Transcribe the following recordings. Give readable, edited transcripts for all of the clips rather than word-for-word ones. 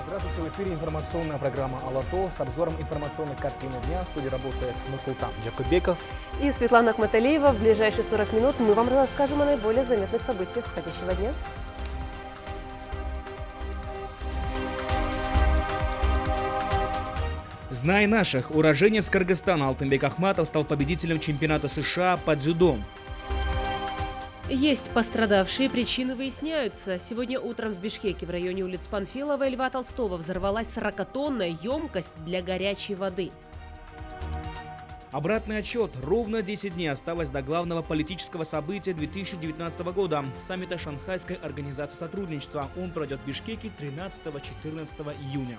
Здравствуйте, в эфире информационная программа «Алато» с обзором информационной картины дня. В студии работает Нурсултан Джакубеков и Светлана Ахматалиева. В ближайшие 40 минут мы вам расскажем о наиболее заметных событиях уходящего дня. Знай наших. Уроженец Кыргызстана Алтынбек Ахматов стал победителем чемпионата США по дзюдо. Есть пострадавшие, причины выясняются. Сегодня утром в Бишкеке в районе улиц Панфилова и Льва Толстого взорвалась 40-тонная емкость для горячей воды. Обратный отчет. Ровно 10 дней осталось до главного политического события 2019 года – саммита Шанхайской организации сотрудничества. Он пройдет в Бишкеке 13-14 июня.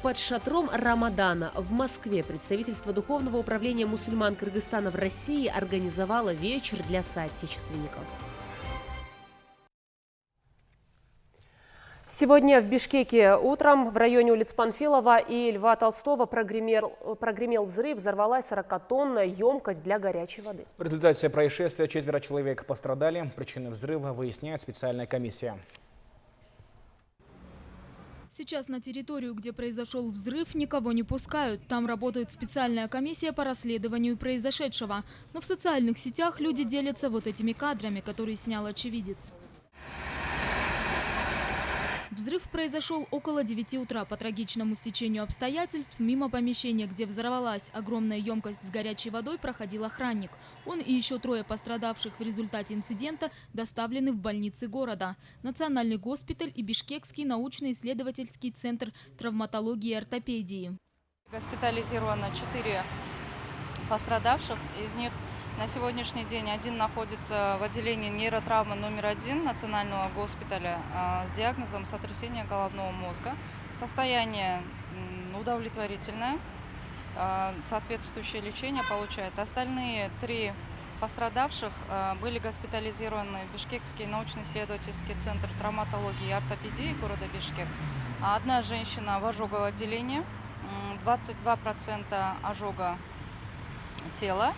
Под шатром Рамадана в Москве представительство Духовного управления мусульман Кыргызстана в России организовало вечер для соотечественников. Сегодня в Бишкеке утром в районе улиц Панфилова и Льва Толстого прогремел взрыв, взорвалась 40-тонная емкость для горячей воды. В результате происшествия 4 человек пострадали. Причины взрыва выясняет специальная комиссия. Сейчас на территорию, где произошел взрыв, никого не пускают. Там работает специальная комиссия по расследованию произошедшего. Но в социальных сетях люди делятся вот этими кадрами, которые снял очевидец. Взрыв произошел около 9 утра. По трагичному стечению обстоятельств мимо помещения, где взорвалась огромная емкость с горячей водой, проходил охранник. Он и еще 3 пострадавших в результате инцидента доставлены в больницы города. Национальный госпиталь и Бишкекский научно-исследовательский центр травматологии и ортопедии. Госпитализировано 4 пострадавших. Из них на сегодняшний день 1 находится в отделении нейротравмы номер 1 Национального госпиталя с диагнозом сотрясения головного мозга. Состояние удовлетворительное, соответствующее лечение получает. Остальные 3 пострадавших были госпитализированы в Бишкекский научно-исследовательский центр травматологии и ортопедии города Бишкек. 1 женщина в ожоговом отделении, 22% ожога тела,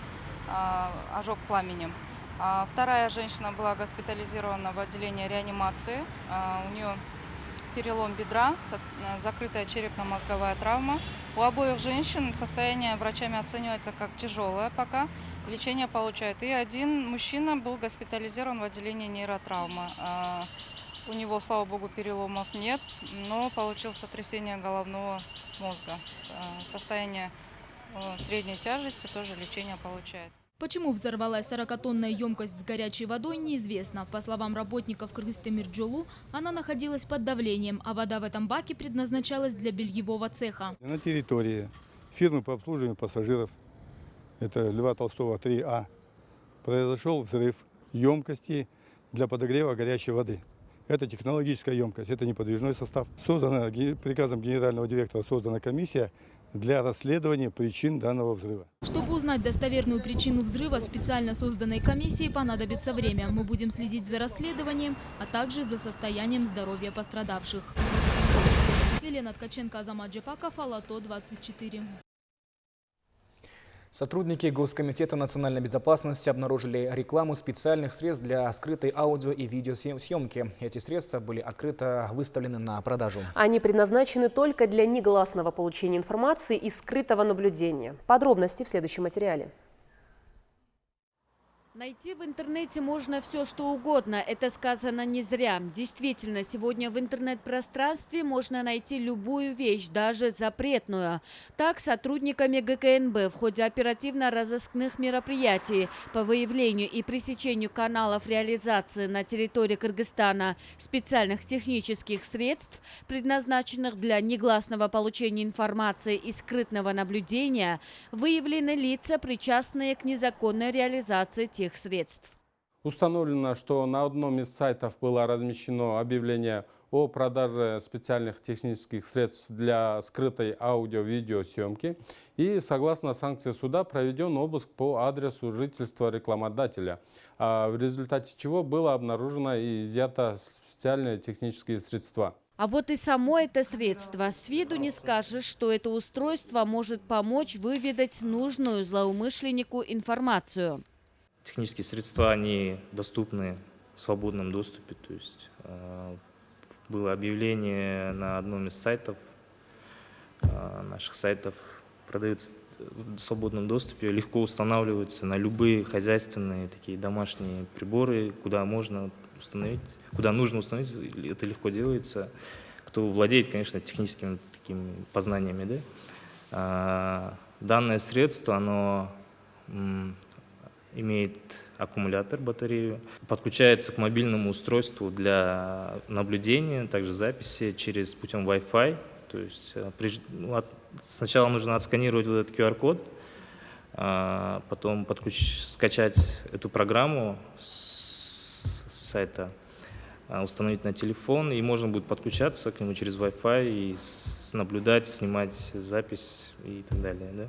ожог пламенем. 2 женщина была госпитализирована в отделение реанимации. У нее перелом бедра, закрытая черепно-мозговая травма. У обоих женщин состояние врачами оценивается как тяжелое пока. Лечение получает. И 1 мужчина был госпитализирован в отделение нейротравмы. У него, слава богу, переломов нет, но получил сотрясение головного мозга. Состояние средней тяжести, тоже лечение получает. Почему взорвалась 40-тонная емкость с горячей водой, неизвестно. По словам работников Кыргызтемирджолу, она находилась под давлением, а вода в этом баке предназначалась для бельевого цеха. На территории фирмы по обслуживанию пассажиров, это Льва Толстого 3А, произошел взрыв емкости для подогрева горячей воды. Это технологическая емкость, это неподвижной состав. Создана приказом генерального директора создана комиссия для расследования причин данного взрыва. Чтобы узнать достоверную причину взрыва, специально созданной комиссии понадобится время. Мы будем следить за расследованием, а также за состоянием здоровья пострадавших. Елена Ткаченко, Азамат Джепаков, Алато 24. Сотрудники Госкомитета национальной безопасности обнаружили рекламу специальных средств для скрытой аудио- и видеосъемки. Эти средства были открыто выставлены на продажу. Они предназначены только для негласного получения информации и скрытого наблюдения. Подробности в следующем материале. Найти в интернете можно все, что угодно. Это сказано не зря. Действительно, сегодня в интернет-пространстве можно найти любую вещь, даже запретную. Так, сотрудниками ГКНБ в ходе оперативно-розыскных мероприятий по выявлению и пресечению каналов реализации на территории Кыргызстана специальных технических средств, предназначенных для негласного получения информации и скрытного наблюдения, выявлены лица, причастные к незаконной реализации тех средств. Установлено, что на одном из сайтов было размещено объявление о продаже специальных технических средств для скрытой аудио-видеосъемки. И согласно санкции суда проведен обыск по адресу жительства рекламодателя, в результате чего было обнаружено и изъято специальные технические средства. А вот и само это средство. С виду не скажешь, что это устройство может помочь выведать нужную злоумышленнику информацию. Технические средства, они доступны в свободном доступе, то есть было объявление на одном из сайтов, наших сайтов, продается в свободном доступе, легко устанавливается на любые хозяйственные такие домашние приборы, куда можно установить, куда нужно установить, это легко делается. Кто владеет, конечно, техническими такими познаниями, да? Данное средство, оно имеет аккумулятор, батарею, подключается к мобильному устройству для наблюдения, также записи через путем Wi-Fi. То есть сначала нужно отсканировать вот этот QR-код, потом скачать эту программу с сайта, установить на телефон, и можно будет подключаться к нему через Wi-Fi и наблюдать, снимать запись и так далее. Да?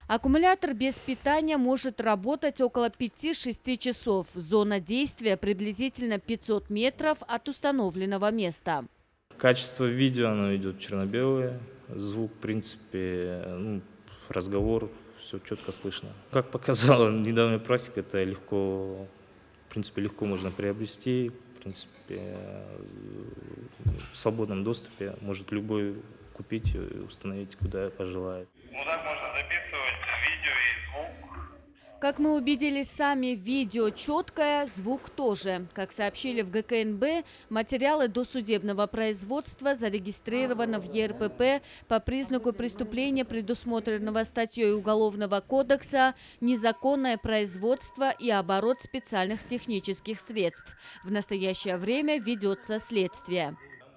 Аккумулятор без питания может работать около 5-6 часов. Зона действия приблизительно 500 метров от установленного места. Качество видео, оно идет черно-белое, звук, в принципе, разговор, все четко слышно. Как показала недавняя практика, это легко, в принципе, легко можно приобрести, в принципе, в свободном доступе может любой купить и установить, куда пожелает. Так можно записывать видео и звук. Как мы убедились сами, видео четкое, звук тоже. Как сообщили в ГКНБ, материалы досудебного производства зарегистрированы в ЕРПП по признаку преступления, предусмотренного статьей Уголовного кодекса «Незаконное производство и оборот специальных технических средств». В настоящее время ведется следствие.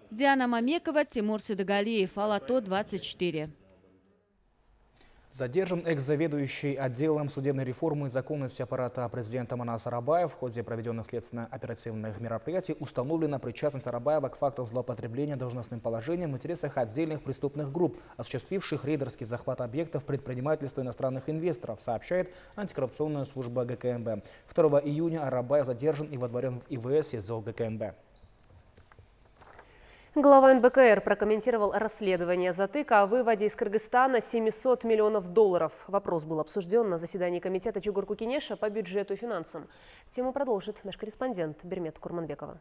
Диана Мамекова, Тимур Сидагалиев, Ала-То, 24. Задержан экс-заведующий отделом судебной реформы и законности аппарата президента Манас Арабаев. В ходе проведенных следственно-оперативных мероприятий установлена причастность Арабаева к факту злоупотребления должностным положением в интересах отдельных преступных групп, осуществивших рейдерский захват объектов предпринимательства иностранных инвесторов, сообщает антикоррупционная служба ГКНБ. 2 июня Арабаев задержан и водворен в ИВС СИЗО ГКНБ. Глава НБКР прокомментировал расследование затыка о выводе из Кыргызстана 700 миллионов долларов. Вопрос был обсужден на заседании комитета Чугурку-Кенеша по бюджету и финансам. Тему продолжит наш корреспондент Бермет Курманбекова.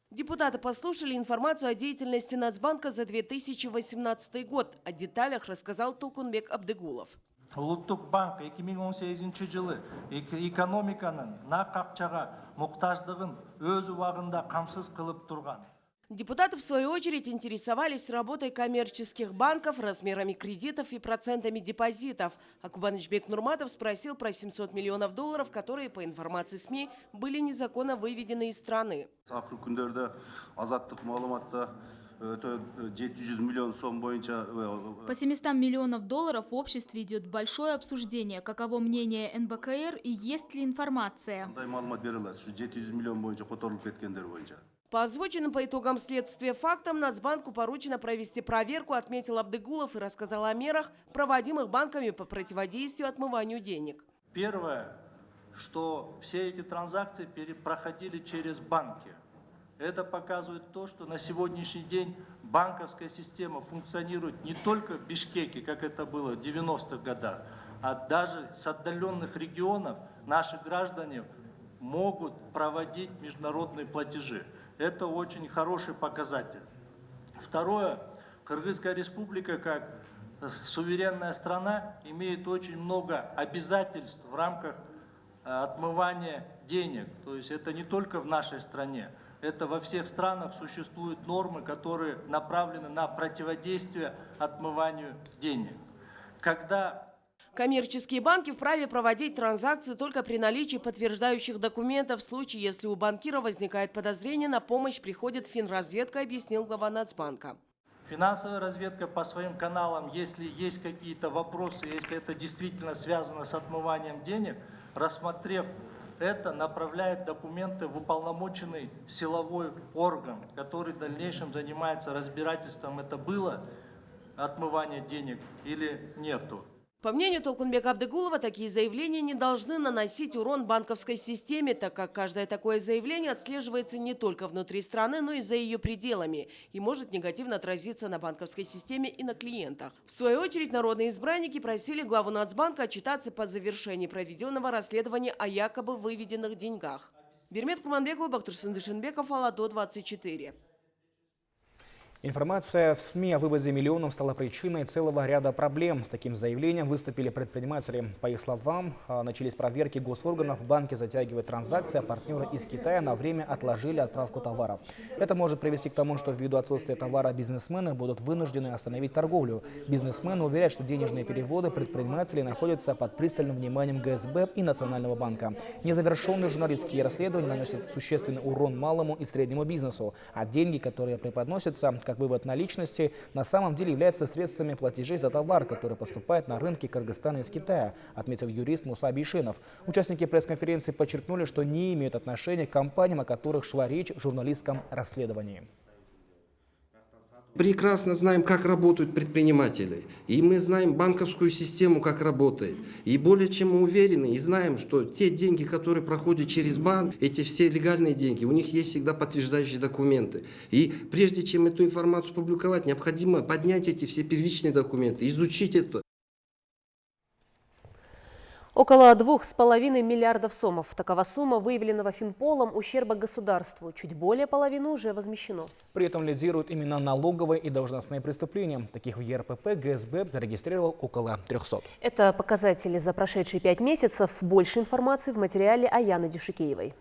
Депутаты послушали информацию о деятельности Нацбанка за 2018 год. О деталях рассказал Толкунбек Абдыгулов. Улуттук банк 2018 жылы экономиканын нак акчага муктаждыгын өз убагында камсыз кылып турган. Депутаты, в свою очередь, интересовались работой коммерческих банков, размерами кредитов и процентами депозитов. А Кубанычбек Нурматов спросил про 700 миллионов долларов, которые, по информации СМИ, были незаконно выведены из страны. По 700 миллионов долларов в обществе идет большое обсуждение. Каково мнение НБКР и есть ли информация? По озвученным по итогам следствия фактам Нацбанку поручено провести проверку, отметил Абдыгулов и рассказал о мерах, проводимых банками по противодействию отмыванию денег. Первое, что все эти транзакции проходили через банки. Это показывает то, что на сегодняшний день банковская система функционирует не только в Бишкеке, как это было в 90-х годах, а даже с отдаленных регионов наши граждане могут проводить международные платежи. Это очень хороший показатель. Второе. Кыргызская республика, как суверенная страна, имеет очень много обязательств в рамках отмывания денег. То есть это не только в нашей стране. Это во всех странах существуют нормы, которые направлены на противодействие отмыванию денег. Коммерческие банки вправе проводить транзакции только при наличии подтверждающих документов. В случае, если у банкира возникает подозрение, на помощь приходит финразведка, объяснил глава Нацбанка. Финансовая разведка по своим каналам, если есть какие-то вопросы, если это действительно связано с отмыванием денег, рассмотрев это, направляет документы в уполномоченный силовой орган, который в дальнейшем занимается разбирательством, это было отмывание денег или нету. По мнению Толкунбека Абдыгулова, такие заявления не должны наносить урон банковской системе, так как каждое такое заявление отслеживается не только внутри страны, но и за ее пределами и может негативно отразиться на банковской системе и на клиентах. В свою очередь, народные избранники просили главу Нацбанка отчитаться по завершении проведенного расследования о якобы выведенных деньгах. Бермет Курманбекова, Бактурсын Душенбеков, Ала-То, 24. Информация в СМИ о выводе миллионов стала причиной целого ряда проблем. С таким заявлением выступили предприниматели. По их словам, начались проверки госорганов, банки затягивают транзакции, а партнеры из Китая на время отложили отправку товаров. Это может привести к тому, что ввиду отсутствия товара бизнесмены будут вынуждены остановить торговлю. Бизнесмены уверяют, что денежные переводы предпринимателей находятся под пристальным вниманием ГСБ и Национального банка. Незавершенные журналистские расследования наносят существенный урон малому и среднему бизнесу, а деньги, которые преподносятся как вывод наличности, на самом деле являются средствами платежей за товар, который поступает на рынки Кыргызстана из Китая, отметил юрист Муса Бейшенов. Участники пресс-конференции подчеркнули, что не имеют отношения к компаниям, о которых шла речь в журналистском расследовании. Прекрасно знаем, как работают предприниматели. И мы знаем банковскую систему, как работает. И более чем мы уверены и знаем, что те деньги, которые проходят через банк, эти все легальные деньги, у них есть всегда подтверждающие документы. И прежде чем эту информацию публиковать, необходимо поднять эти все первичные документы, изучить это. Около 2,5 миллиардов сомов. Такова сумма выявленного Финполом ущерба государству. Чуть более половины уже возмещено. При этом лидируют именно налоговые и должностные преступления. Таких в ЕРПП ГСБ зарегистрировал около 300. Это показатели за прошедшие 5 месяцев. Больше информации в материале Аяны Дюшикеевой.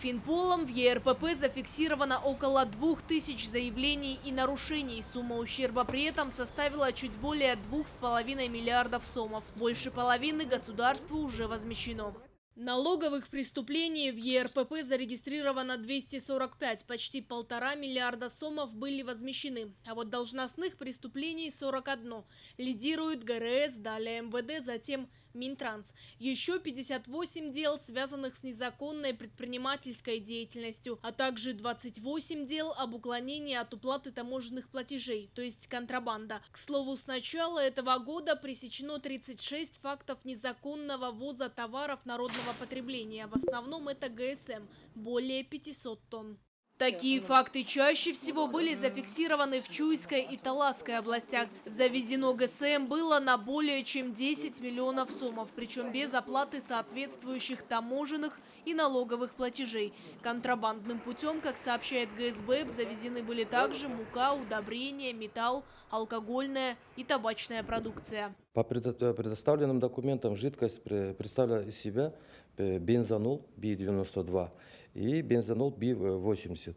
Финполом в ЕРПП зафиксировано около 2000 заявлений и нарушений. Сумма ущерба при этом составила чуть более 2,5 миллиардов сомов. Больше половины государству уже возмещено. Налоговых преступлений в ЕРПП зарегистрировано 245, почти 1,5 миллиарда сомов были возмещены. А вот должностных преступлений 41. Лидирует ГРС, далее МВД, затем Минтранс. Еще 58 дел, связанных с незаконной предпринимательской деятельностью, а также 28 дел об уклонении от уплаты таможенных платежей, то есть контрабанда. К слову, с начала этого года пресечено 36 фактов незаконного ввоза товаров народного потребления. В основном это ГСМ – более 500 тонн. Такие факты чаще всего были зафиксированы в Чуйской и Таласской областях. Завезено ГСМ было на более чем 10 миллионов сомов, причем без оплаты соответствующих таможенных и налоговых платежей. Контрабандным путем, как сообщает ГСБ, завезены были также мука, удобрения, металл, алкогольная и табачная продукция. По предоставленным документам жидкость представляла из себя бензонол Би-92 и бензонол Би-80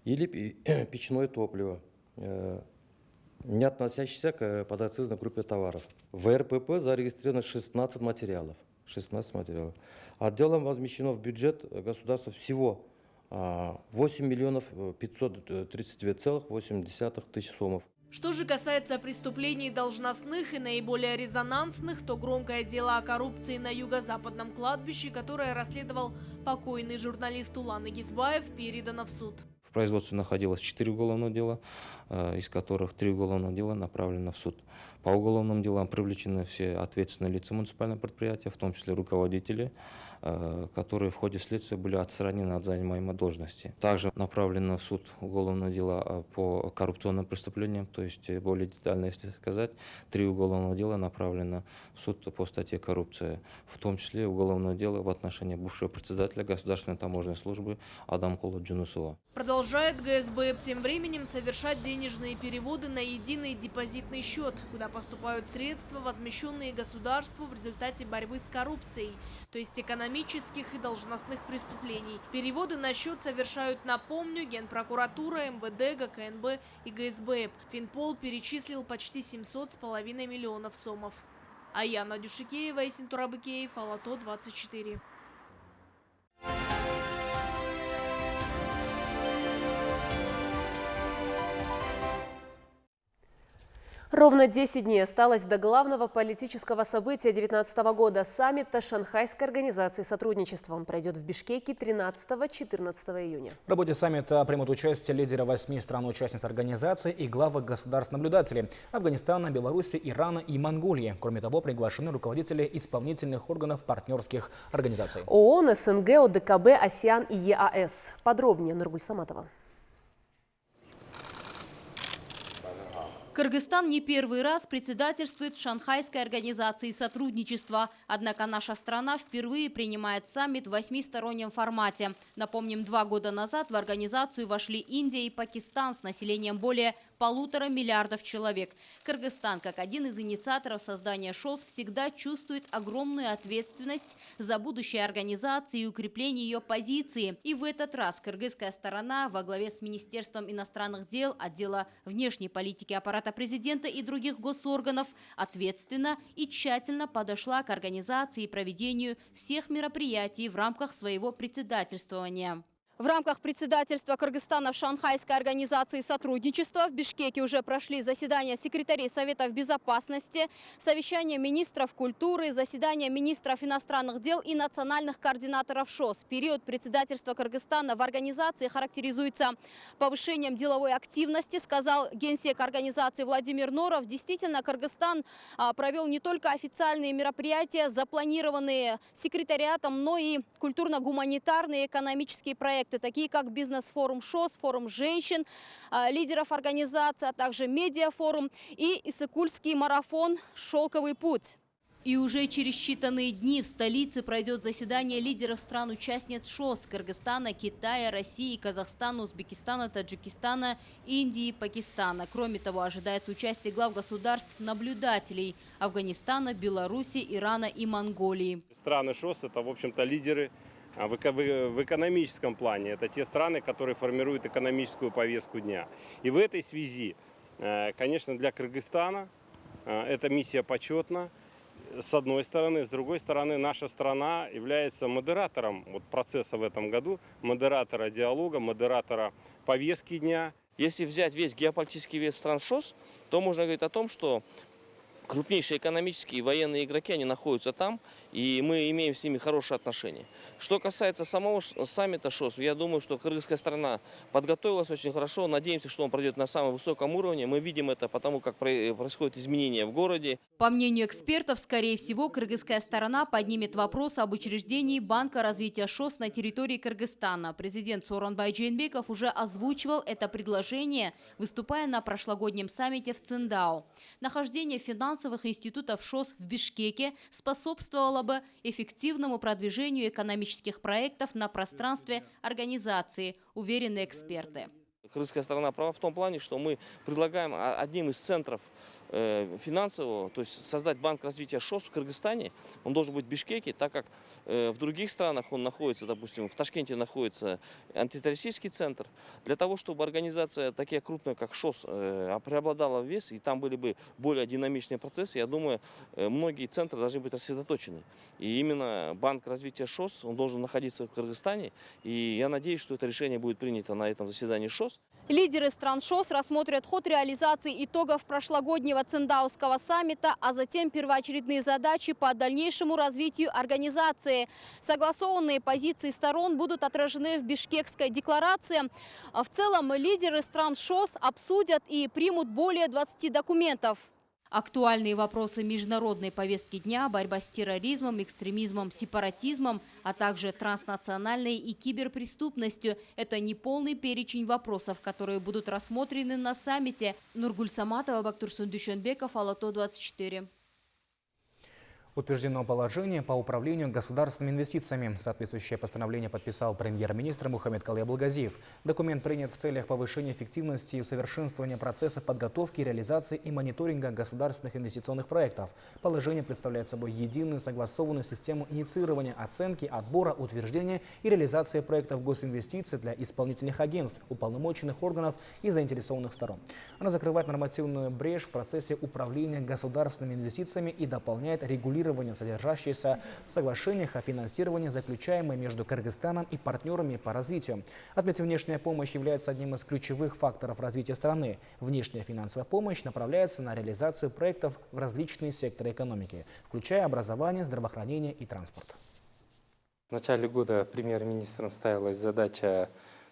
или печное топливо, не относящееся к подакцизной группе товаров. В РПП зарегистрировано 16 материалов. Отделом возмещено в бюджет государства всего 8 миллионов 532,8 тысяч сомов. Что же касается преступлений должностных и наиболее резонансных, то громкое дело о коррупции на юго-западном кладбище, которое расследовал покойный журналист Улан Игизбаев, передано в суд. В производстве находилось 4 уголовных дела, из которых 3 уголовных дела направлены в суд. По уголовным делам привлечены все ответственные лица муниципального предприятия, в том числе руководители, которые в ходе следствия были отстранены от занимаемой должности. Также направлено в суд уголовное дело по коррупционным преступлениям, то есть более детально, если сказать, 3 уголовных дела направлено в суд по статье коррупция, в том числе уголовное дело в отношении бывшего председателя Государственной таможенной службы Адамкула Джунусова. Продолжает ГСБ тем временем совершать денежные переводы на единый депозитный счет, куда поступают средства, возмещенные государству в результате борьбы с коррупцией, то есть экономических и должностных преступлений. Переводы на счет совершают, напомню, Генпрокуратура, МВД, ГКНБ и ГСБ. Финпол перечислил почти 700,5 миллионов сомов. Аяна Дюшикеева и Синтурабыкеев, Алато 24. Ровно 10 дней осталось до главного политического события 2019 года – саммита Шанхайской организации сотрудничества. Он пройдет в Бишкеке 13-14 июня. В работе саммита примут участие лидеры 8 стран-участниц организации и главы государств-наблюдателей – Афганистана, Беларуси, Ирана и Монголии. Кроме того, приглашены руководители исполнительных органов партнерских организаций. ООН, СНГ, ОДКБ, АСЕАН и ЕАЭС. Подробнее Нургуль Саматова. Кыргызстан не первый раз председательствует в Шанхайской организации сотрудничества. Однако наша страна впервые принимает саммит в 8-стороннем формате. Напомним, 2 года назад в организацию вошли Индия и Пакистан с населением более 1,5 миллиарда человек. Кыргызстан, как один из инициаторов создания ШОС, всегда чувствует огромную ответственность за будущее организации и укрепление ее позиции. И в этот раз кыргызская сторона во главе с Министерством иностранных дел, отдела внешней политики аппарата президента и других госорганов ответственно и тщательно подошла к организации и проведению всех мероприятий в рамках своего председательствования. В рамках председательства Кыргызстана в Шанхайской организации сотрудничества в Бишкеке уже прошли заседания секретарей Советов Безопасности, совещания министров культуры, заседания министров иностранных дел и национальных координаторов ШОС. Период председательства Кыргызстана в организации характеризуется повышением деловой активности, сказал генсек организации Владимир Норов. Действительно, Кыргызстан провел не только официальные мероприятия, запланированные секретариатом, но и культурно-гуманитарные экономические проекты, такие как бизнес-форум ШОС, форум женщин, лидеров организации, а также медиафорум и Иссыкульский марафон «Шелковый путь». И уже через считанные дни в столице пройдет заседание лидеров стран-участниц ШОС – Кыргызстана, Китая, России, Казахстана, Узбекистана, Таджикистана, Индии и Пакистана. Кроме того, ожидается участие глав государств-наблюдателей – Афганистана, Беларуси, Ирана и Монголии. Страны ШОС – это, в общем-то, лидеры в экономическом плане. Это те страны, которые формируют экономическую повестку дня. И в этой связи, конечно, для Кыргызстана эта миссия почетна. С одной стороны. С другой стороны, наша страна является модератором процесса в этом году, модератора диалога, модератора повестки дня. Если взять весь геополитический вес стран ШОС, то можно говорить о том, что крупнейшие экономические и военные игроки, они находятся там, и мы имеем с ними хорошие отношения. Что касается самого саммита ШОС, я думаю, что кыргызская страна подготовилась очень хорошо. Надеемся, что он пройдет на самом высоком уровне. Мы видим это потому, как происходят изменения в городе. По мнению экспертов, скорее всего, кыргызская сторона поднимет вопрос об учреждении Банка развития ШОС на территории Кыргызстана. Президент Сооронбай Жээнбеков уже озвучивал это предложение, выступая на прошлогоднем саммите в Циндао. Нахождение финансовых институтов ШОС в Бишкеке способствовало бы эффективному продвижению экономических проектов на пространстве организации, уверены эксперты. Кыргызская сторона права в том плане, что мы предлагаем одним из центров финансового, то есть создать банк развития ШОС в Кыргызстане. Он должен быть в Бишкеке, так как в других странах он находится, допустим, в Ташкенте находится антитеррористический центр. Для того, чтобы организация такая крупная, как ШОС, преобладала в вес, и там были бы более динамичные процессы, я думаю, многие центры должны быть рассредоточены. И именно банк развития ШОС, он должен находиться в Кыргызстане, и я надеюсь, что это решение будет принято на этом заседании ШОС. Лидеры стран ШОС рассмотрят ход реализации итогов прошлогоднего Циндаоского саммита, а затем первоочередные задачи по дальнейшему развитию организации. Согласованные позиции сторон будут отражены в Бишкекской декларации. В целом лидеры стран ШОС обсудят и примут более 20 документов. Актуальные вопросы международной повестки дня, борьба с терроризмом, экстремизмом, сепаратизмом, а также транснациональной и киберпреступностью – это неполный перечень вопросов, которые будут рассмотрены на саммите. Нургуль Саматова, Бактурсун Душенбеков, Алато 24. Утверждено положение по управлению государственными инвестициями. Соответствующее постановление подписал премьер-министр Мухаммед Калый Абылгазиев. Документ принят в целях повышения эффективности и усовершенствования процессов подготовки, реализации и мониторинга государственных инвестиционных проектов. Положение представляет собой единую согласованную систему инициирования, оценки, отбора, утверждения и реализации проектов госинвестиций для исполнительных агентств, уполномоченных органов и заинтересованных сторон. Она закрывает нормативную брешь в процессе управления государственными инвестициями и дополняет регулирование, содержащиеся в соглашениях о финансировании, заключаемые между Кыргызстаном и партнерами по развитию. Отметим, внешняя помощь является одним из ключевых факторов развития страны. Внешняя финансовая помощь направляется на реализацию проектов в различные секторы экономики, включая образование, здравоохранение и транспорт. В начале года премьер-министром ставилась задача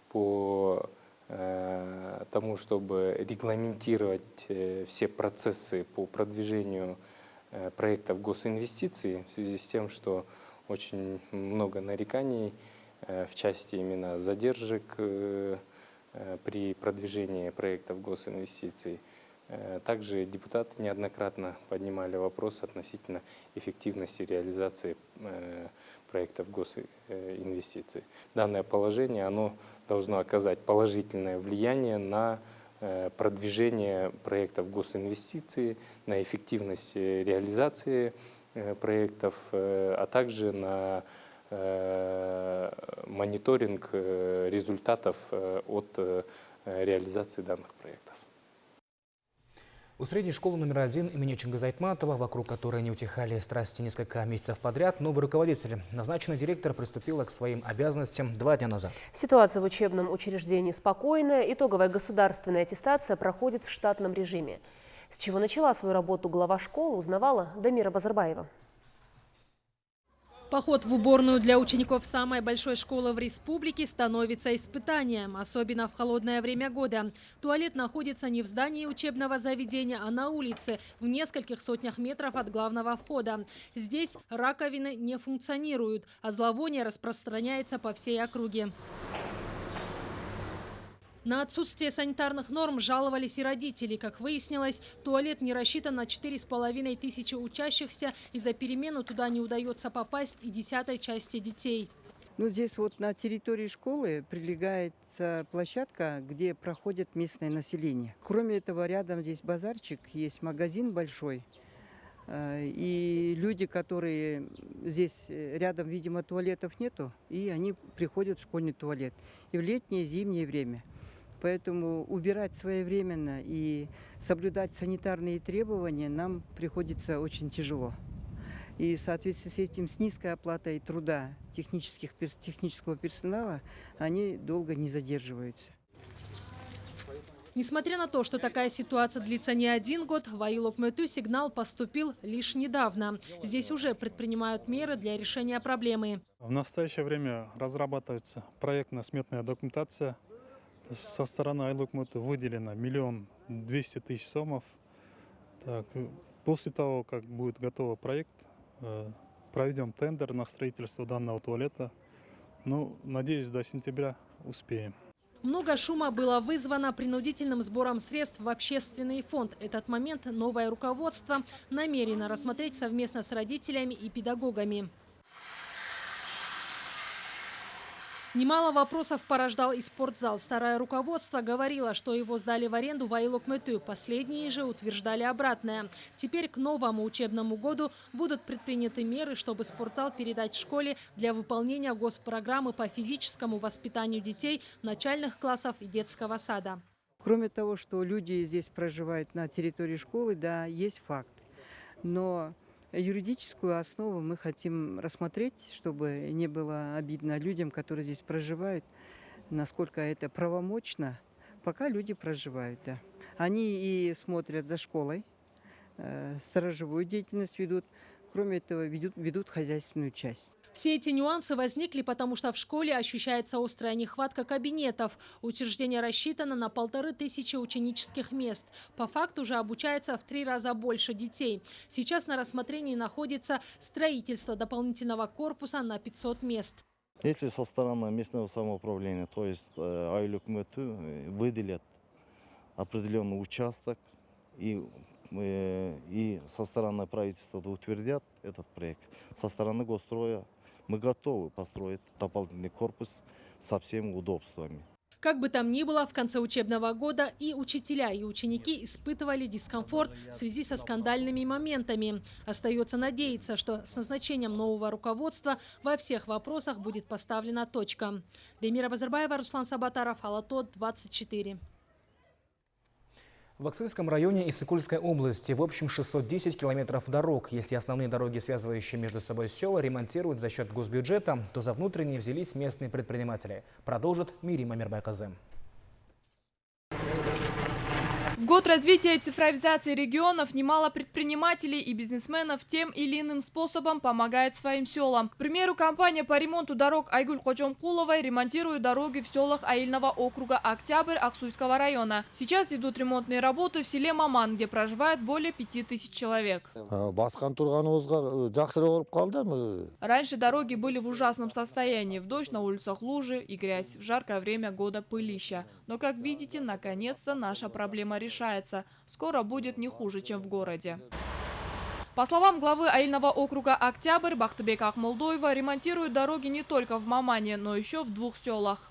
по тому, чтобы регламентировать все процессы по продвижению проектов госинвестиций, в связи с тем, что очень много нареканий в части именно задержек при продвижении проектов госинвестиций. Также депутаты неоднократно поднимали вопрос относительно эффективности реализации проектов госинвестиций. Данное положение оно должно оказать положительное влияние на продвижение проектов госинвестиций, на эффективность реализации проектов, а также на мониторинг результатов от реализации данных проектов. У средней школы номер 1 имени Чингиза Айтматова, вокруг которой не утихали страсти несколько месяцев подряд, новый руководитель, назначенный директор, приступила к своим обязанностям 2 дня назад. Ситуация в учебном учреждении спокойная. Итоговая государственная аттестация проходит в штатном режиме. С чего начала свою работу глава школы, узнавала Дамира Базарбаева. Поход в уборную для учеников самой большой школы в республике становится испытанием, особенно в холодное время года. Туалет находится не в здании учебного заведения, а на улице, в нескольких сотнях метров от главного входа. Здесь раковины не функционируют, а зловоние распространяется по всей округе. На отсутствие санитарных норм жаловались и родители. Как выяснилось, туалет не рассчитан на 4500 учащихся, и за перемену туда не удается попасть и 10-й части детей. Здесь вот на территории школы прилегает площадка, где проходит местное население. Кроме этого, рядом здесь базарчик, есть магазин большой. И люди, которые здесь рядом, видимо, туалетов нету, и они приходят в школьный туалет. И в летнее, и зимнее время. Поэтому убирать своевременно и соблюдать санитарные требования нам приходится очень тяжело. И в соответствии с этим, с низкой оплатой труда технического персонала, они долго не задерживаются. Несмотря на то, что такая ситуация длится не 1 год, в Айлок-Мөтү сигнал поступил лишь недавно. Здесь уже предпринимают меры для решения проблемы. В настоящее время разрабатывается проектно-сметная документация. Со стороны Айлок-Мөтү выделено 1 200 000 сомов. После того, как будет готов проект, проведем тендер на строительство данного туалета. Надеюсь, до сентября успеем. Много шума было вызвано принудительным сбором средств в общественный фонд. Этот момент новое руководство намерено рассмотреть совместно с родителями и педагогами. Немало вопросов порождал и спортзал. Старое руководство говорило, что его сдали в аренду в Айлок-Мөтү. Последние же утверждали обратное. Теперь к новому учебному году будут предприняты меры, чтобы спортзал передать школе для выполнения госпрограммы по физическому воспитанию детей начальных классов и детского сада. Кроме того, что люди здесь проживают на территории школы, да, есть факт. Но юридическую основу мы хотим рассмотреть, чтобы не было обидно людям, которые здесь проживают, насколько это правомочно, пока люди проживают. Да. Они и смотрят за школой, сторожевую деятельность ведут, кроме этого ведут хозяйственную часть. Все эти нюансы возникли, потому что в школе ощущается острая нехватка кабинетов. Учреждение рассчитано на 1500 ученических мест. По факту же обучается в 3 раза больше детей. Сейчас на рассмотрении находится строительство дополнительного корпуса на 500 мест. Если со стороны местного самоуправления, то есть Айлок-Мөтү, выделят определенный участок и со стороны правительства утвердят этот проект, со стороны госстроя мы готовы построить дополнительный корпус со всеми удобствами. Как бы там ни было, в конце учебного года и учителя, и ученики испытывали дискомфорт в связи со скандальными моментами. Остается надеяться, что с назначением нового руководства во всех вопросах будет поставлена точка. Дамира Базарбаева, Руслан Сабатаров, Алатот, 24. В Аксайском районе Иссык-Кульской области в общем 610 километров дорог. Если основные дороги, связывающие между собой села, ремонтируют за счет госбюджета, то за внутренние взялись местные предприниматели. Продолжит Мирима Мирбайказе. В год развития и цифровизации регионов немало предпринимателей и бизнесменов тем или иным способом помогают своим селам. К примеру, компания по ремонту дорог Айгуль Ходжомкуловой ремонтирует дороги в селах Аильного округа Октябрь Аксуйского района. Сейчас идут ремонтные работы в селе Маман, где проживает более 5000 человек. Раньше дороги были в ужасном состоянии. В дождь на улицах лужи и грязь, в жаркое время года пылища. Но, как видите, наконец-то наша проблема решена. завершается. Скоро будет не хуже, чем в городе. По словам главы Аильного округа Октябрь Бахтыбек Ахмолдоева, ремонтируют дороги не только в Мамане, но еще в 2 селах.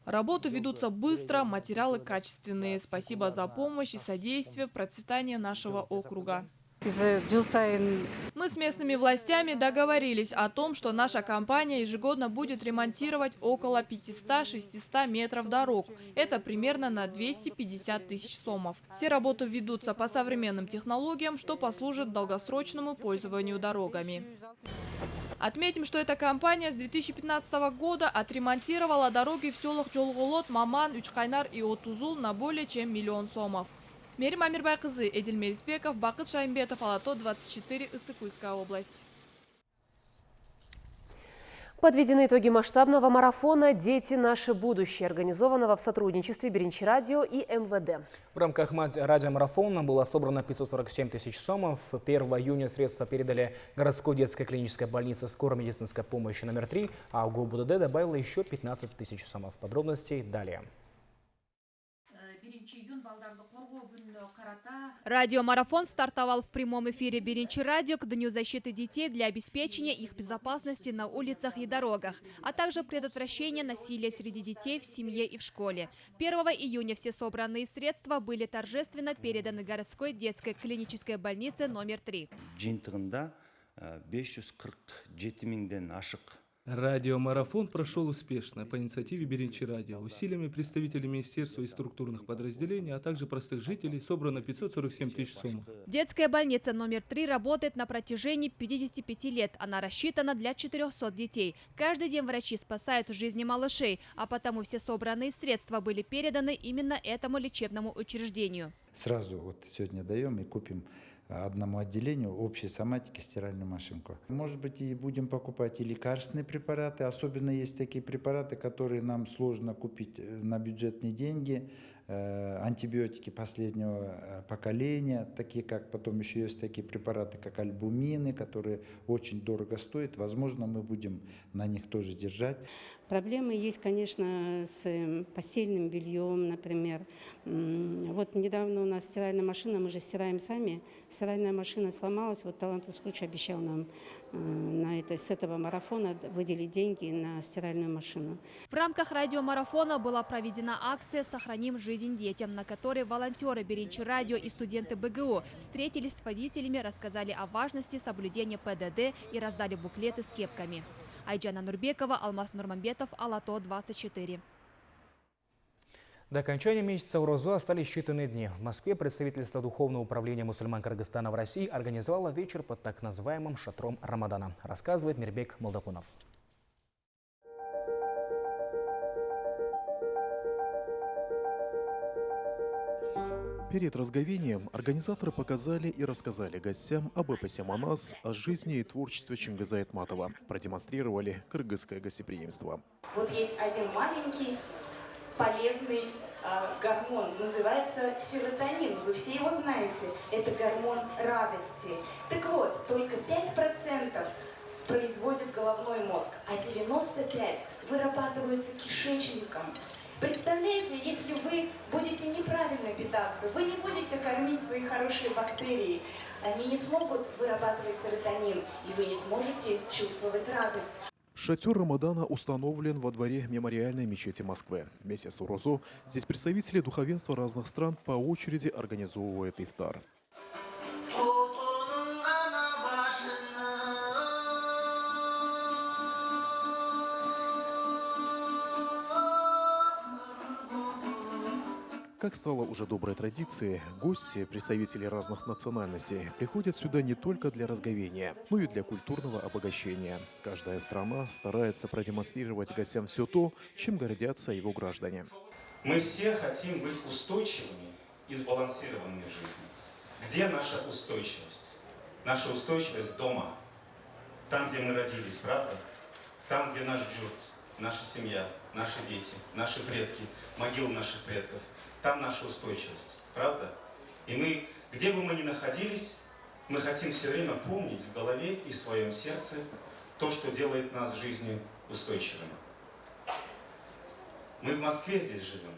Работы ведутся быстро, материалы качественные. Спасибо за помощь и содействие в процветании нашего округа. Мы с местными властями договорились о том, что наша компания ежегодно будет ремонтировать около 500-600 метров дорог. Это примерно на 250 тысяч сомов. Все работы ведутся по современным технологиям, что послужит долгосрочному пользованию дорогами. Отметим, что эта компания с 2015 года отремонтировала дороги в селах Жолголот, Маман, Учкайнар и Отузул на более чем 1 миллион сомов. Мерим Амирбайкызы, Эдиль Мерзбеков, Бакыт Шаймбетов, Алато, 24, Иссык-Кульская область. Подведены итоги масштабного марафона «Дети – наше будущее», организованного в сотрудничестве Биринчи радио и МВД. В рамках радиомарафона было собрано 547 тысяч сомов. 1 июня средства передали городской детской клинической больнице скорой медицинской помощи номер 3, а УГУБДД добавила еще 15 тысяч сомов. Подробностей далее. Радиомарафон стартовал в прямом эфире Биринчи радио к Дню защиты детей для обеспечения их безопасности на улицах и дорогах, а также предотвращения насилия среди детей в семье и в школе. 1 июня все собранные средства были торжественно переданы городской детской клинической больнице номер 3. Радиомарафон прошел успешно по инициативе Биринчи радио. Усилиями представителей министерства и структурных подразделений, а также простых жителей собрано 547 тысяч сомов. Детская больница номер 3 работает на протяжении 55 лет. Она рассчитана для 400 детей. Каждый день врачи спасают жизни малышей, а потому все собранные средства были переданы именно этому лечебному учреждению. Сразу вот сегодня даем и купим одному отделению общей соматики стиральную машинку. Может быть, и будем покупать и лекарственные препараты. Особенно есть такие препараты, которые нам сложно купить на бюджетные деньги. Антибиотики последнего поколения, такие как потом еще есть такие препараты, как альбумины, которые очень дорого стоят. Возможно, мы будем на них тоже держать. Проблемы есть, конечно, с постельным бельем, например. Вот недавно у нас стиральная машина, мы же стираем сами. Стиральная машина сломалась, вот Талантов Скруч обещал нам с этого марафона выделить деньги на стиральную машину. В рамках радиомарафона была проведена акция «Сохраним жизнь детям», на которой волонтеры Биринчи радио и студенты БГУ встретились с водителями, рассказали о важности соблюдения ПДД и раздали буклеты с кепками. Айджана Нурбекова, Алмаз Нурмамбетов, Алато, 24. До окончания месяца Урозу остались считанные дни. В Москве представительство Духовного управления мусульман Кыргызстана в России организовало вечер под так называемым шатром Рамадана. Рассказывает Мирбек Молдакунов. Перед разговением организаторы показали и рассказали гостям об эпосе Манас, о жизни и творчестве Чингиза Айтматова. Продемонстрировали кыргызское гостеприимство. Вот есть один маленький полезный гормон, называется серотонин. Вы все его знаете. Это гормон радости. Так вот, только 5% производит головной мозг, а 95% вырабатываются кишечником. Представляете, если вы будете неправильно питаться, вы не будете кормить свои хорошие бактерии, они не смогут вырабатывать серотонин, и вы не сможете чувствовать радость. Шатер Рамадана установлен во дворе мемориальной мечети Москвы. В месяц Урозу здесь представители духовенства разных стран по очереди организовывают ифтар. Как стало уже доброй традицией, гости, представители разных национальностей, приходят сюда не только для разговения, но и для культурного обогащения. Каждая страна старается продемонстрировать гостям все то, чем гордятся его граждане. Мы все хотим быть устойчивыми и сбалансированными в жизни. Где наша устойчивость? Наша устойчивость дома. Там, где мы родились, правда? Там, где нас ждет наша семья, наши дети, наши предки, могилы наших предков. Там наша устойчивость, правда? И мы, где бы мы ни находились, мы хотим все время помнить в голове и в своем сердце то, что делает нас жизнью устойчивыми. Мы в Москве здесь живем,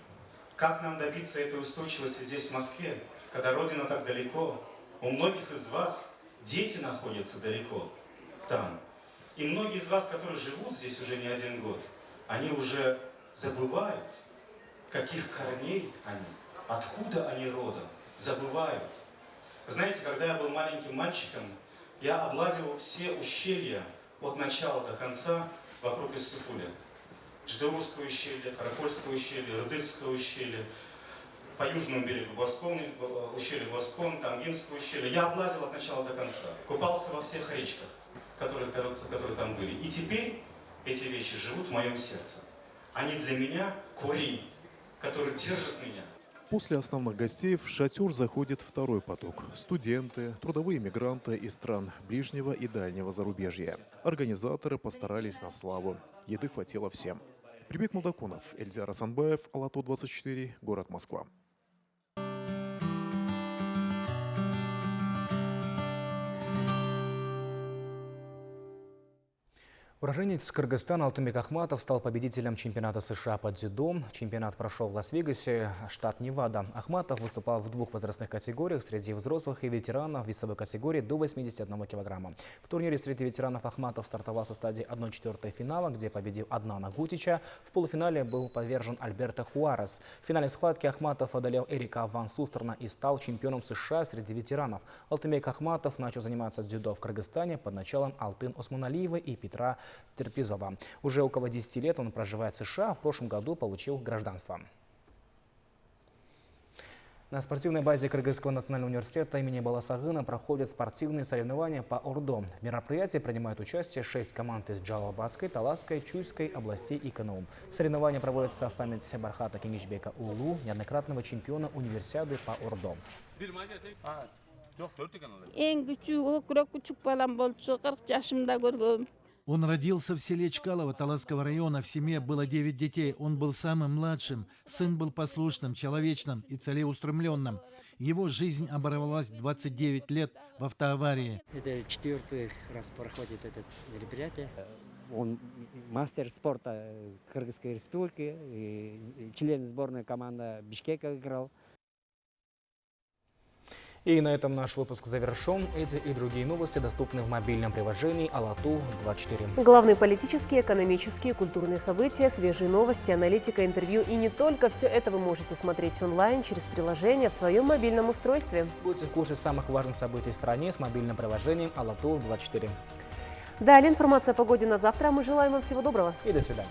Как нам добиться этой устойчивости здесь, в Москве, когда Родина так далеко? У многих из вас дети находятся далеко там. И многие из вас, которые живут здесь уже не один год, они уже забывают, каких корней они, откуда они родом, забывают. Знаете, когда я был маленьким мальчиком, я облазил все ущелья от начала до конца вокруг Иссыкуля. Ждеурское ущелье, Каракольское ущелье, Рудыльское ущелье, по южному берегу ущелье Борском, Тангинское ущелье. Я облазил от начала до конца, купался во всех речках, которые там были. И теперь эти вещи живут в моем сердце. Они для меня корень, который держит меня. После основных гостей в шатер заходит второй поток. Студенты, трудовые мигранты из стран ближнего и дальнего зарубежья. Организаторы постарались на славу. Еды хватило всем. Прибег Мудакунов, Эльзар Асанбаев, Алату 24, город Москва. Уроженец Кыргызстана Алтынбек Ахматов стал победителем чемпионата США по дзюдо. Чемпионат прошел в Лас-Вегасе, штат Невада. Ахматов выступал в двух возрастных категориях среди взрослых и ветеранов в весовой категории до 81 килограмма. В турнире среди ветеранов Ахматов стартовал со стадии 1/4 финала, где победил Аднана Гутича. В полуфинале был повержен Альберто Хуарес. В финальной схватке Ахматов одолел Эрика Ван Сустерна и стал чемпионом США среди ветеранов. Алтынбек Ахматов начал заниматься дзюдо в Кыргызстане под началом Алтын Осмоналиевой и Петра Терпизова. Уже около 10 лет он проживает в США, а в прошлом году получил гражданство. На спортивной базе Кыргызского национального университета имени Баласагына проходят спортивные соревнования по ордо. В мероприятии принимают участие 6 команд из Джалалабадской, Таласской, Чуйской областей и КНУ. Соревнования проводятся в память Бархата Кеңешбека Улу, неоднократного чемпиона универсиады по ордо. Он родился в селе Чкалово Таласского района. В семье было 9 детей. Он был самым младшим. Сын был послушным, человечным и целеустремленным. Его жизнь оборвалась 29 лет в автоаварии. Это 4-й раз проходит это мероприятие. Он мастер спорта Кыргызской республики, член сборной команды Бишкека играл. И на этом наш выпуск завершен. Эти и другие новости доступны в мобильном приложении Алату 24. Главные политические, экономические, культурные события, свежие новости, аналитика, интервью и не только. Все это вы можете смотреть онлайн через приложение в своем мобильном устройстве. Будьте в курсе самых важных событий в стране с мобильным приложением Алату 24. Далее информация о погоде на завтра. Мы желаем вам всего доброго. И до свидания.